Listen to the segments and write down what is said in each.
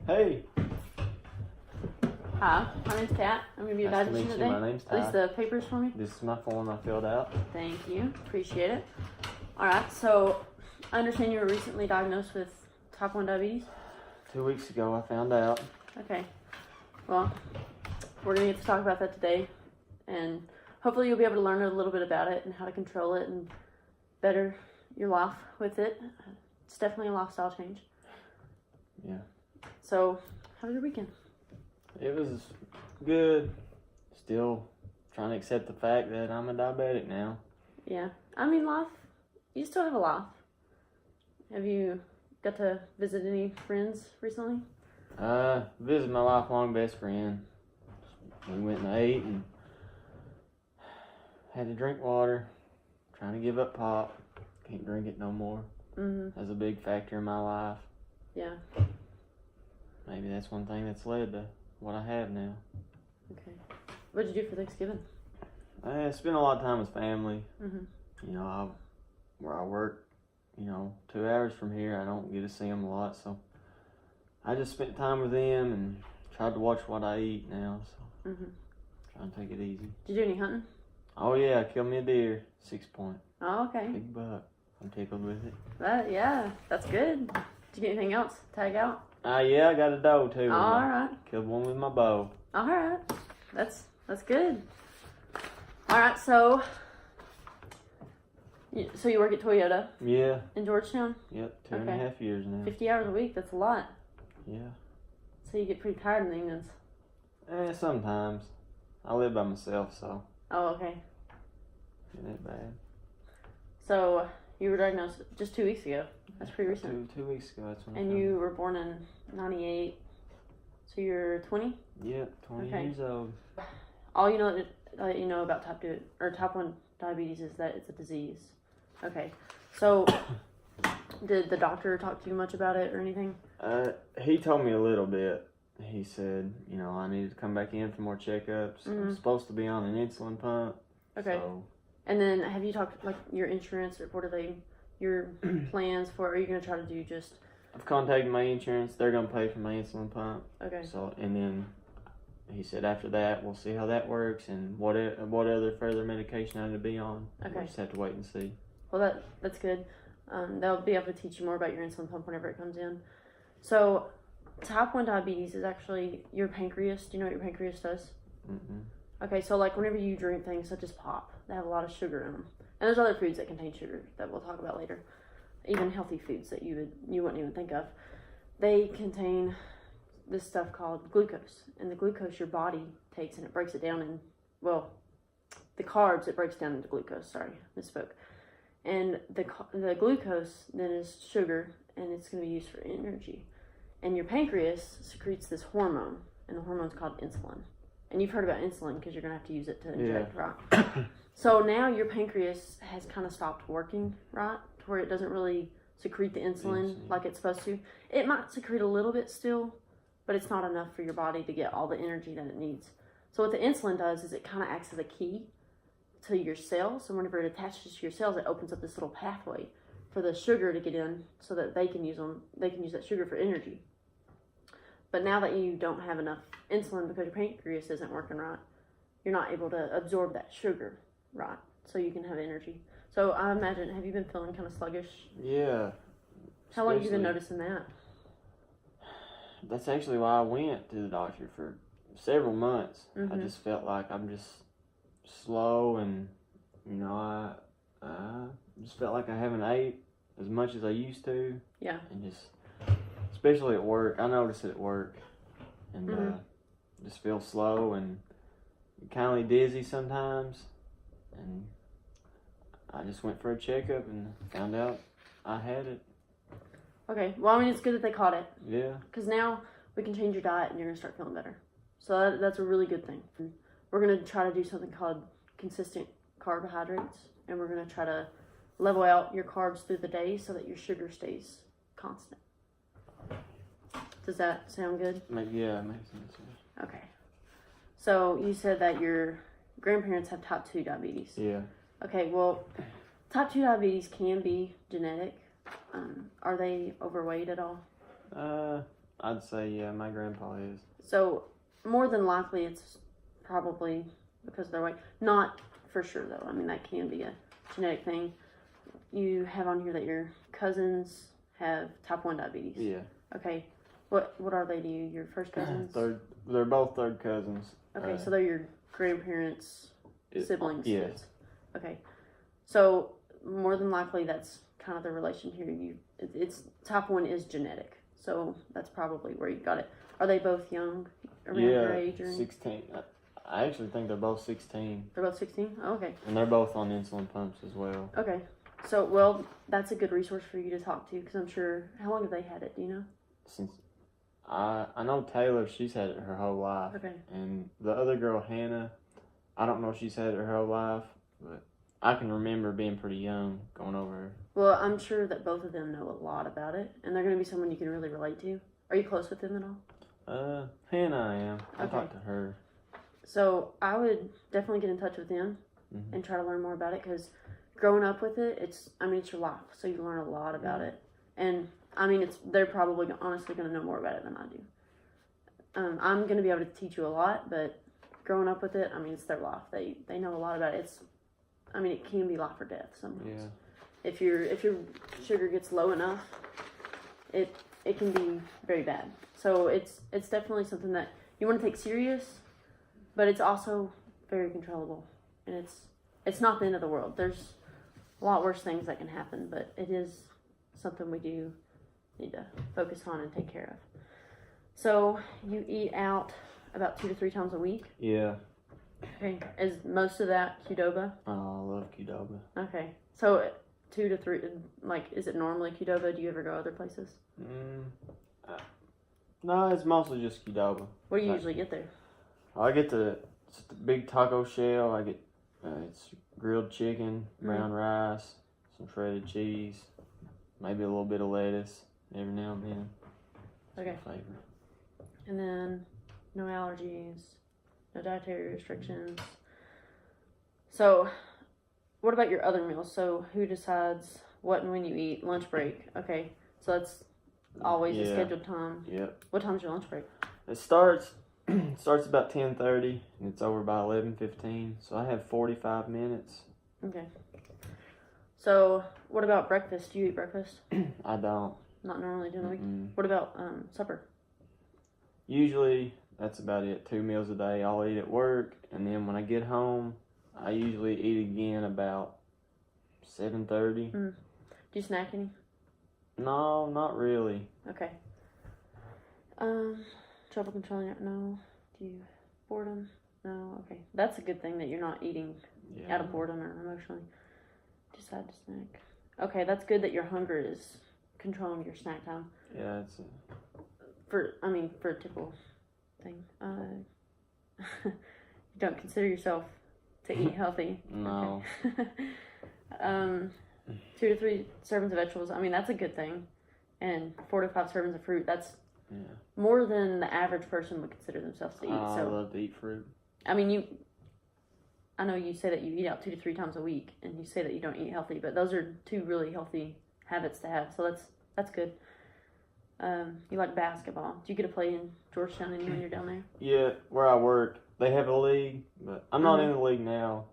Hey. Hi, my name's Kat. I'm going to be your Nice to dietitian meet you. today. My name's Ty. Release the papers for me. This is my form I filled out. Thank you. Appreciate it. Alright, so I understand you were recently diagnosed with type 1 diabetes. 2 weeks ago I found out. Okay. Well, we're going to get to talk about that today. And hopefully you'll be able to learn a little bit about it and how to control it and better your life with it. It's definitely a lifestyle change. Yeah. So, how was your weekend? It was good. Still trying to accept the fact that I'm a diabetic now. Yeah. I mean, life. You still have a life. Have you got to visit any friends recently? Visited my lifelong best friend. We went and ate and had to drink water. Trying to give up pop. Can't drink it no more. Mm-hmm. That's a big factor in my life. Yeah. Maybe that's one thing that's led to what I have now. Okay. What did you do for Thanksgiving? I spent a lot of time with family. Mm-hmm. You know, where I work, 2 hours from here, I don't get to see them a lot, so I just spent time with them and tried to watch what I eat now, so trying to take it easy. Did you do any hunting? Oh yeah, I killed me a deer, 6-point. Oh, okay. Big buck. I'm tickled with it. Yeah, that's good. Did you get anything else? Tag out? Yeah, I got a doe too. Alright. Killed one with my bow. Alright. That's good. Alright, so you work at Toyota? Yeah. In Georgetown? Yep, 2.5 years now. 50 hours a week, that's a lot. Yeah. So you get pretty tired in the evenings? Sometimes. I live by myself, so. Oh, okay. Ain't that bad. So you were diagnosed just 2 weeks ago. That's pretty recent. Two weeks ago, that's when And you were born in 98. So you're 20? Yep, 20 Okay. years old. All you know about type 1 diabetes is that it's a disease. Okay. So did the doctor talk to you much about it or anything? He told me a little bit. He said, I needed to come back in for more checkups. I'm supposed to be on an insulin pump. Okay. So. And then have you talked, your insurance, or what are your plans for, are you going to try to do just... I've contacted my insurance. They're going to pay for my insulin pump. Okay. So, and then he said after that, we'll see how that works and what other further medication I need to be on. Okay. We'll just have to wait and see. Well, that's good. They'll be able to teach you more about your insulin pump whenever it comes in. So, type 1 diabetes is actually your pancreas. Do you know what your pancreas does? Mm-mm. Okay, so whenever you drink things such as pop, they have a lot of sugar in them. And there's other foods that contain sugar that we'll talk about later. Even healthy foods that you wouldn't even think of. They contain this stuff called glucose. And the glucose your body takes and it breaks it down in, the carbs it breaks down into glucose. Sorry, misspoke. And the glucose then is sugar and it's going to be used for energy. And your pancreas secretes this hormone, and the hormone's called insulin. And you've heard about insulin because you're going to have to use it to inject, right? So now your pancreas has kind of stopped working, right? To where it doesn't really secrete the insulin like it's supposed to. It might secrete a little bit still, but it's not enough for your body to get all the energy that it needs. So what the insulin does is it kind of acts as a key to your cells. So whenever it attaches to your cells, it opens up this little pathway for the sugar to get in so that they can use that sugar for energy. But now that you don't have enough insulin because your pancreas isn't working right, you're not able to absorb that sugar, right? So you can have energy. So I imagine, have you been feeling kind of sluggish? Yeah. How long have you been noticing that? That's actually why I went to the doctor for several months. Mm-hmm. I just felt like I'm just slow and, I just felt like I haven't ate as much as I used to. Yeah. And just... Especially at work. I notice it at work. And just feel slow and kind of dizzy sometimes. And I just went for a checkup and found out I had it. Okay. Well, it's good that they caught it. Yeah. Because now we can change your diet and you're going to start feeling better. So that's a really good thing. We're going to try to do something called consistent carbohydrates. And we're going to try to level out your carbs through the day so that your sugar stays constant. Does that sound good? Yeah, it makes sense. Okay. So you said that your grandparents have type 2 diabetes. Yeah. Okay, well, type 2 diabetes can be genetic. Are they overweight at all? I'd say, yeah, my grandpa is. So, more than likely, it's probably because of their weight. Not for sure, though. I mean, that can be a genetic thing. You have on here that your cousins have type 1 diabetes. Yeah. Okay. What are they to you? Your first cousins? They're both third cousins. Okay, so they're your grandparents' siblings. Yes. Kids. Okay. So, more than likely, that's kind of the relation here. It's type 1 is genetic. So, that's probably where you got it. Are they both young? Around your age? Or 16. I actually think they're both 16. They're both 16? Oh, okay. And they're both on insulin pumps as well. Okay. So, well, that's a good resource for you to talk to because I'm sure. How long have they had it? Do you know? Since I know Taylor, she's had it her whole life. Okay. And the other girl, Hannah, I don't know if she's had it her whole life, but I can remember being pretty young going over her. Well, I'm sure that both of them know a lot about it, and they're going to be someone you can really relate to. Are you close with them at all? Hannah, I am. I Okay. talked to her. So I would definitely get in touch with them and try to learn more about it because growing up with it, it's your life, so you learn a lot about it. And I mean, they're probably honestly going to know more about it than I do. I'm going to be able to teach you a lot, but growing up with it, I mean, it's their life. They know a lot about it. It can be life or death sometimes. Yeah. If your sugar gets low enough, it can be very bad. So it's definitely something that you want to take serious, but it's also very controllable, and it's not the end of the world. There's a lot worse things that can happen, but it is something we do need to focus on and take care of. So you eat out about 2 to 3 times a week. Yeah. Okay. Is most of that Qdoba? Oh, I love Qdoba. Okay. So 2 to 3, is it normally Qdoba? Do you ever go other places? No, it's mostly just Qdoba. What do you usually get there? I get the big taco shell. I get it's grilled chicken, brown rice, some shredded cheese, maybe a little bit of lettuce every now and then. Okay. Flavor. And then no allergies, no dietary restrictions. So, what about your other meals? So, who decides what and when you eat? Lunch break. Okay. So that's always a scheduled time. Yep. What time's your lunch break? It starts about 10:30 and it's over by 11:15. So I have 45 minutes. Okay. So, what about breakfast? Do you eat breakfast? I don't. Not normally during the week. What about supper? Usually that's about it. 2 meals a day. I'll eat at work, and then when I get home, I usually eat again about 7:30. Do you snack any? No, not really. Okay. Trouble controlling it? No. Do you boredom? No. Okay. That's a good thing that you're not eating out of boredom or emotionally. Decide to snack. Okay, that's good that your hunger is controlling your snack time. Yeah, it's for a typical thing. You don't consider yourself to eat healthy. no. Okay. 2 to 3 servings of vegetables. That's a good thing. And 4 to 5 servings of fruit. That's more than the average person would consider themselves to eat. I love to eat fruit. I know you say that you eat out 2 to 3 times a week, and you say that you don't eat healthy, but those are 2 really healthy habits to have. So that's good. You like basketball. Do you get to play in Georgetown when you're down there? Yeah, where I work, they have a league, but I'm not in the league now.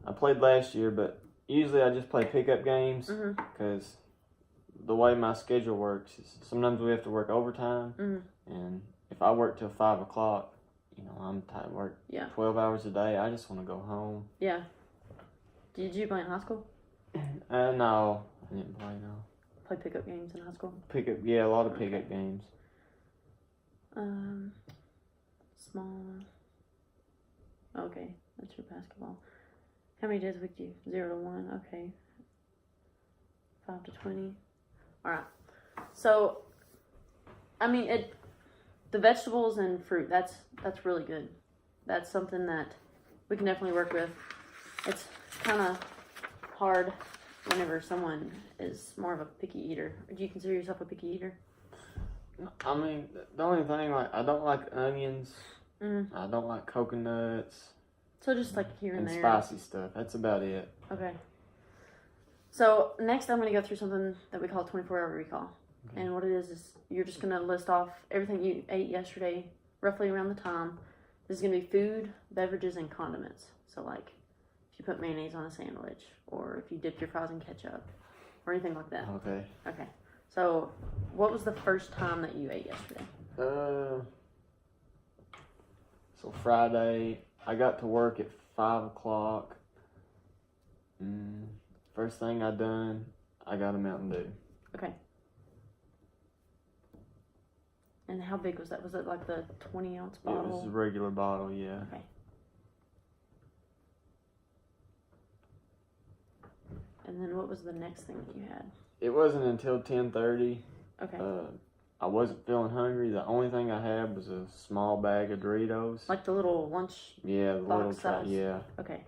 I played last year, but usually I just play pickup games because the way my schedule works is sometimes we have to work overtime, and if I work till 5 o'clock, I'm tired. Work 12 hours a day. I just want to go home. Yeah. Did you play in high school? No, I didn't play. No. Play pickup games in high school? A lot of pickup games. Small. Okay, that's your basketball. How many days a week do you? 0 to 1. Okay. 5 to 20. All right. So, the vegetables and fruit. That's really good. That's something that we can definitely work with. It's kind of hard whenever someone is more of a picky eater. Do you consider yourself a picky eater? The only thing, I don't like onions. I don't like coconuts. So just like here and there. Spicy stuff. That's about it. Okay. So next I'm going to go through something that we call 24-hour recall. Okay. And what it is you're just going to list off everything you ate yesterday, roughly around the time. This is going to be food, beverages, and condiments. So, like, if you put mayonnaise on a sandwich, or if you dipped your fries in ketchup, or anything like that. Okay. Okay. So, what was the first time that you ate yesterday? So Friday, I got to work at 5 o'clock. First thing I done, I got a Mountain Dew. Okay. And how big was that? Was it like the 20-ounce bottle? It was a regular bottle, yeah. Okay. And then what was the next thing that you had? It wasn't until 10:30. Okay. I wasn't feeling hungry. The only thing I had was a small bag of Doritos. Like the little lunch Yeah, the box little size? yeah. Okay.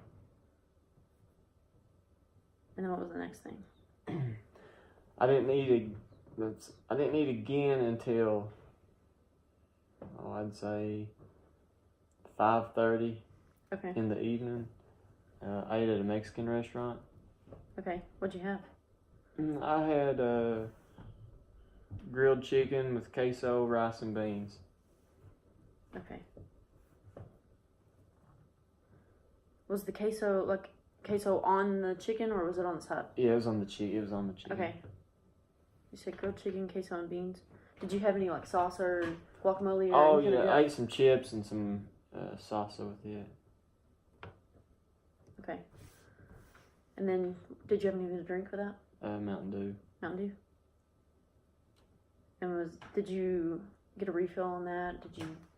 And then what was the next thing? I didn't eat again until I'd say 5:30 Okay. in the evening. I ate at a Mexican restaurant. Okay. What'd you have? I had grilled chicken with queso, rice, and beans. Okay. Was the queso on the chicken, or was it on the side? Yeah, it was on the chicken. Okay. You said grilled chicken, queso, and beans. Did you have any like salsa or guacamole? Or Oh anything yeah, like I ate some chips and some salsa with it. Okay. And then, did you have anything to drink for that? Mountain Dew. Mountain Dew. And did you get a refill on that?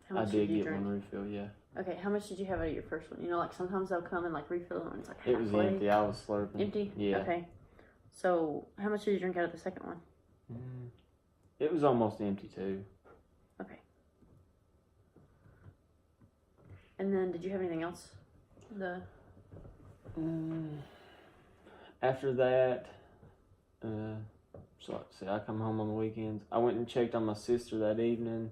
How much did you get drink? one refill, yeah. Okay, how much did you have out of your first one? You know, like sometimes they'll come and like refill it when it's like It halfway. was empty. I was slurping. Empty? Yeah. Okay. So, how much did you drink out of the second one? It was almost empty too. Okay. And then, did you have anything else? After that, so let's see, I come home on the weekends. I went and checked on my sister that evening.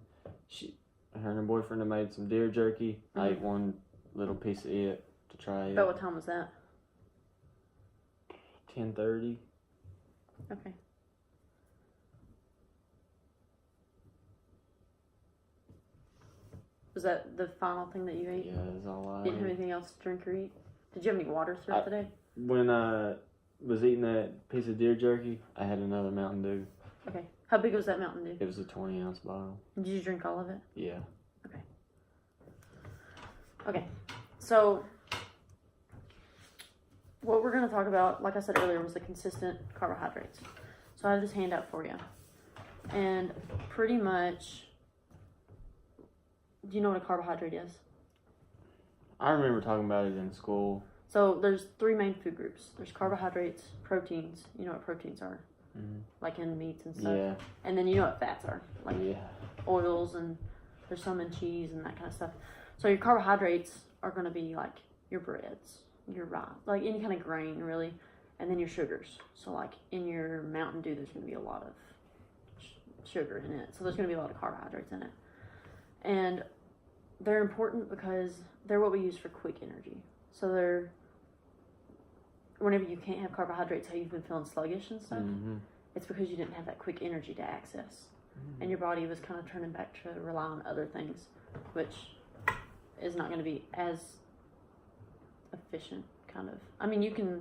Her and her boyfriend had made some deer jerky. Mm-hmm. I ate one little piece of it to try it. About what time was that? 10:30. Okay. Was that the final thing that you ate? Yeah, that's all I Didn't have ate. anything else to drink or eat? Did you have any water throughout the day? When I was eating that piece of deer jerky, I had another Mountain Dew. Okay. How big was that Mountain Dew? It was a 20-ounce bottle. Did you drink all of it? Yeah. Okay. So, what we're going to talk about, like I said earlier, was the consistent carbohydrates. So I have this handout for you. And pretty much, do you know what a carbohydrate is? I remember talking about it in school. So there's three main food groups. There's carbohydrates, proteins. You know what proteins are? Mm-hmm. Like in meats and stuff. Yeah. And then you know what fats are. Like Yeah. oils, and there's some in cheese and that kind of stuff. So your carbohydrates are going to be like your breads, your rice, like any kind of grain really, and then your sugars. So like in your Mountain Dew, there's going to be a lot of sugar in it. So there's going to be a lot of carbohydrates in it. And they're important because they're what we use for quick energy. So they're, whenever you can't have carbohydrates, how you've been feeling sluggish and stuff, it's because you didn't have that quick energy to access. And your body was kind of turning back to rely on other things, which is not going to be as efficient, kind of. I mean, you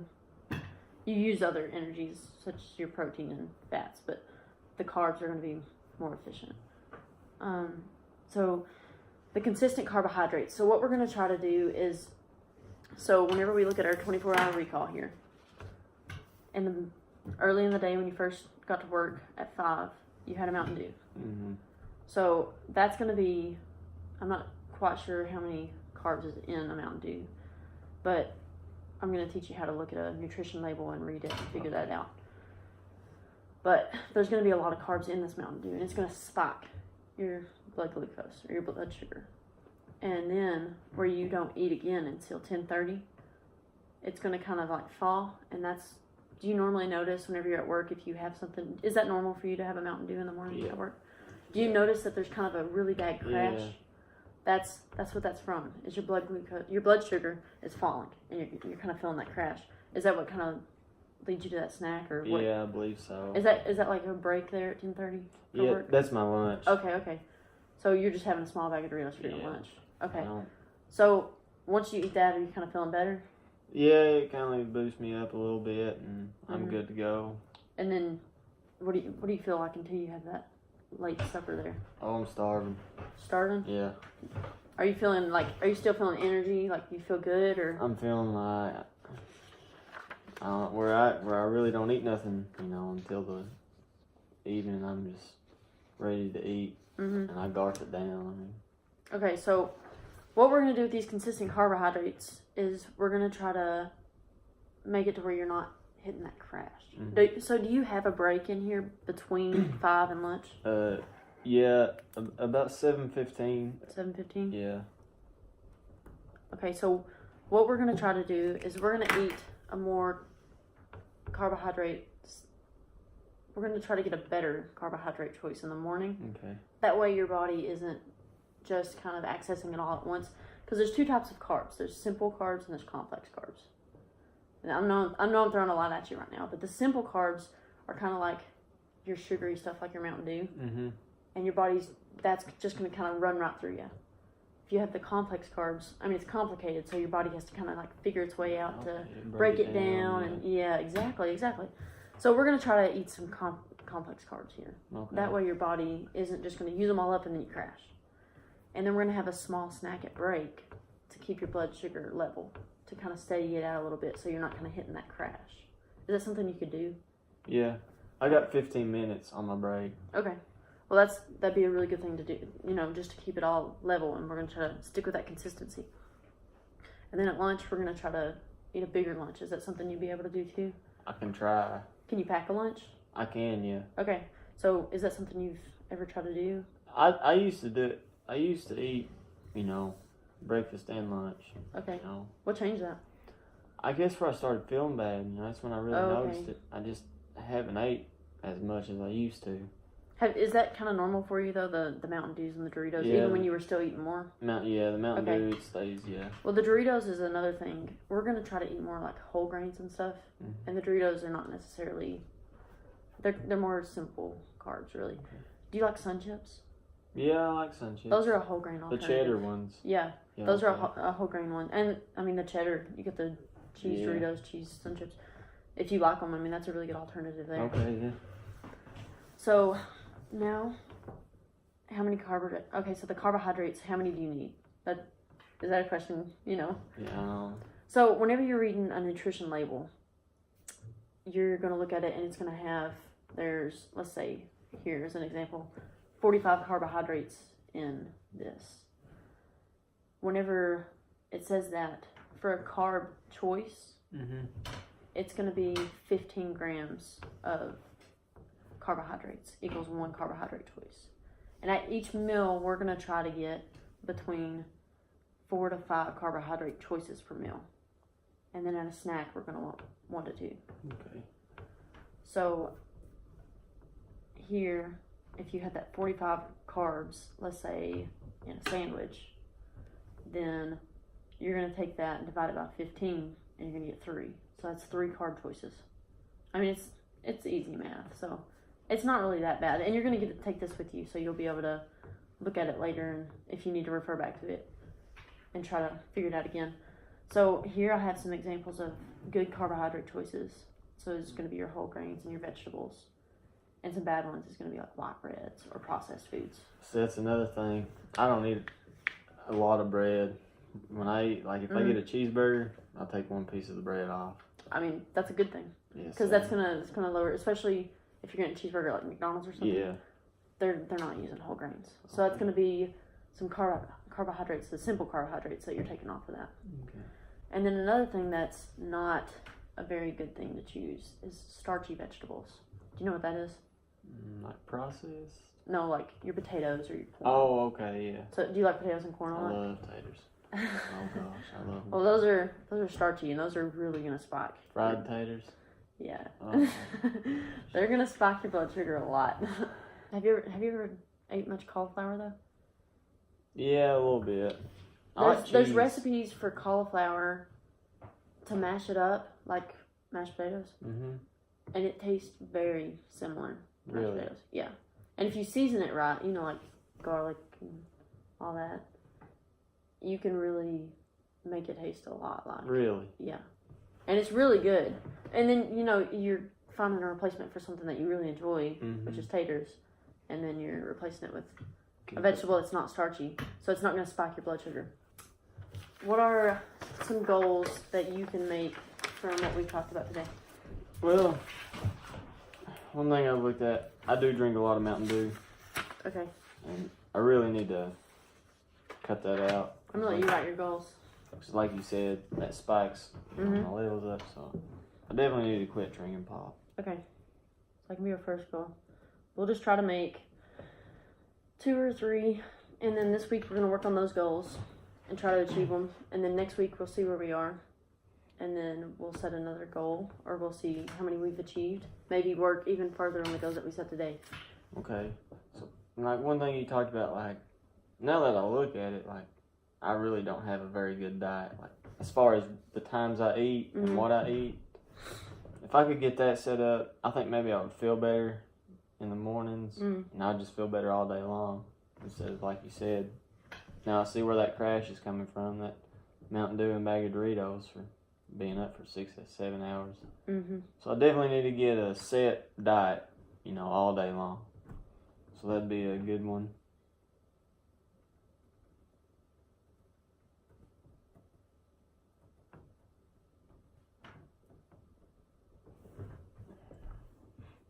use other energies, such as your protein and fats, but the carbs are going to be more efficient. So the consistent carbohydrates. So what we're going to try to do is, so whenever we look at our 24-hour recall here, early in the day when you first got to work at 5, you had a Mountain Dew. Mm-hmm. So that's going to be, I'm not quite sure how many carbs is in a Mountain Dew, but I'm going to teach you how to look at a nutrition label and read it and figure that out. But there's going to be a lot of carbs in this Mountain Dew, and it's going to spike your blood glucose or your blood sugar. And then where you don't eat again until 10:30, it's going to kind of like fall. And that's, do you normally notice whenever you're at work, if you have something, is that normal for you to have a Mountain Dew in the morning at work? Do you notice that there's kind of a really bad crash? Yeah. That's what that's from, is your blood glucose, your blood sugar is falling, and you're kind of feeling that crash. Is that what kind of leads you to that snack, or what? Yeah, I believe so. Is that like a break there at 10:30? Yeah, work? that's my lunch. Okay. So you're just having a small bag of Doritos for your lunch. Okay. I don't- So once you eat that, are you kind of feeling better? Yeah, it kind of boosts me up a little bit, and I'm good to go. And then, what do you feel like until you have that late supper there? Oh, I'm starving. Starving? Yeah. Are you still feeling energy? Like you feel good, or? I'm feeling like where I really don't eat nothing, until the evening. I'm just ready to eat, and I garf it down. Okay, so what we're gonna do with these consistent carbohydrates is we're gonna try to make it to where you're not hitting that crash. So do you have a break in here between 5 and lunch? Yeah, about 7:15. 7:15. Yeah. Okay, so what we're gonna try to do is we're gonna eat a more carbohydrate. We're gonna try to get a better carbohydrate choice in the morning. Okay. That way your body isn't just kind of accessing it all at once. Because there's 2 types of carbs. There's simple carbs and there's complex carbs. And I know I'm throwing a lot at you right now, but the simple carbs are kind of like your sugary stuff, like your Mountain Dew. Mm-hmm. And your that's just going to kind of run right through you. If you have the complex carbs, I mean, it's complicated, so your body has to kind of like figure its way out to break it down. And yeah, exactly. So we're going to try to eat some complex carbs here. Okay. That way your body isn't just going to use them all up and then you crash. And then we're going to have a small snack at break to keep your blood sugar level, to kind of steady it out a little bit so you're not kind of hitting that crash. Is that something you could do? Yeah. I got 15 minutes on my break. Okay. Well, that'd be a really good thing to do, just to keep it all level, and we're going to try to stick with that consistency. And then at lunch, we're going to try to eat a bigger lunch. Is that something you'd be able to do too? I can try. Can you pack a lunch? I can, yeah. Okay. So is that something you've ever tried to do? I used to do it. I used to eat, breakfast and lunch. Okay. What changed that? I guess where I started feeling bad, that's when I really noticed it. I just haven't ate as much as I used to. Is that kind of normal for you, though, the Mountain Dews and the Doritos, Yeah. even when you were still eating more? The Mountain Dew, it stays, yeah. Well, the Doritos is another thing. We're going to try to eat more like whole grains and stuff. Mm-hmm. And the Doritos are not necessarily, they're more simple carbs, really. Okay. Do you like Sun Chips? Yeah, I like Sun Chips. Those are a whole grain The alternative. cheddar ones. Yeah, those are a whole grain one. And, I mean, the cheddar, you get the cheese Doritos, cheese Sun Chips. If you like them, I mean, that's a really good alternative there. Okay, yeah. So, now, how many carbohydrates? Okay, so the carbohydrates, how many do you need? Is that a question, Yeah. So, whenever you're reading a nutrition label, you're going to look at it and it's going to have, let's say, here as an example, 45 carbohydrates in this. Whenever it says that, for a carb choice, it's going to be 15 grams of carbohydrates equals 1 carbohydrate choice. And at each meal, we're going to try to get between 4 to 5 carbohydrate choices per meal. And then at a snack, we're going to want 1 to 2. Okay. So here, if you had that 45 carbs, let's say in a sandwich, then you're going to take that and divide it by 15, and you're going to get 3. So that's 3 carb choices. I mean, it's easy math, so it's not really that bad. And you're going to get to take this with you, so you'll be able to look at it later, and if you need to refer back to it and try to figure it out again. So here I have some examples of good carbohydrate choices. So it's going to be your whole grains and your vegetables. And some bad ones is going to be like white breads or processed foods. So that's another thing. I don't eat a lot of bread. When I eat, like if I get a cheeseburger, I'll take 1 piece of the bread off. I mean, that's a good thing. Yes, because it's gonna lower, especially if you're getting a cheeseburger like McDonald's or something. Yeah. They're not using whole grains. So that's going to be some carbohydrates, the simple carbohydrates that you're taking off of that. Okay. And then another thing that's not a very good thing to choose is starchy vegetables. Do you know what that is? Like processed? No, like your potatoes or your corn. Oh, okay, yeah. So do you like potatoes and corn a I lot? love taters. Oh gosh, I love them. Well, those are starchy, and those are really gonna spike. Fried taters? Yeah. Oh. They're gonna spike your blood sugar a lot. Have you ever ate much cauliflower though? Yeah, a little bit. There's recipes for cauliflower to mash it up, like mashed potatoes. Mm-hmm. And it tastes very similar to mashed Really? potatoes. Yeah. And if you season it right, you know, like garlic and all that, you can really make it taste a lot like. Really? Yeah. And it's really good. And then, you know, you're finding a replacement for something that you really enjoy, which is taters. And then you're replacing it with a vegetable that's not starchy. So it's not going to spike your blood sugar. What are some goals that you can make from what we've talked about today? Well, one thing I've looked at, I do drink a lot of Mountain Dew. Okay. And I really need to cut that out. I'm going to let you write your goals. Because like you said, that spikes my levels up. So I definitely need to quit drinking pop. Okay. So that can be our first goal. We'll just try to make 2 or 3. And then this week we're going to work on those goals and try to achieve them. And then next week we'll see where we are. And then we'll set another goal, or we'll see how many we've achieved. Maybe work even further on the goals that we set today. Okay. So, like, one thing you talked about, like, now that I look at it, like, I really don't have a very good diet. Like, as far as the times I eat and what I eat, if I could get that set up, I think maybe I would feel better in the mornings, and I'd just feel better all day long. Instead of, like you said, now I see where that crash is coming from, that Mountain Dew and bag of Doritos for being up for 6 to 7 hours. So I definitely need to get a set diet, you know, all day long. So that'd be a good one.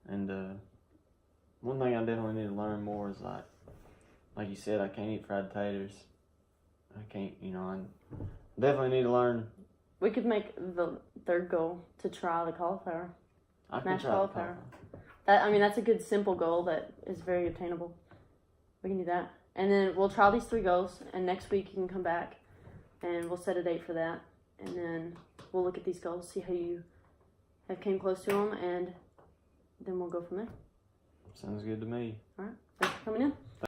And one thing I definitely need to learn more is like you said, I can't eat fried taters. I can't, you know, I definitely need to learn. We could make the third goal to try the cauliflower. I can Mashed try cauliflower. That's a good simple goal that is very obtainable. We can do that. And then we'll try these 3 goals, and next week you can come back and we'll set a date for that. And then we'll look at these goals, see how you have came close to them, and then we'll go from there. Sounds good to me. All right. Thanks for coming in.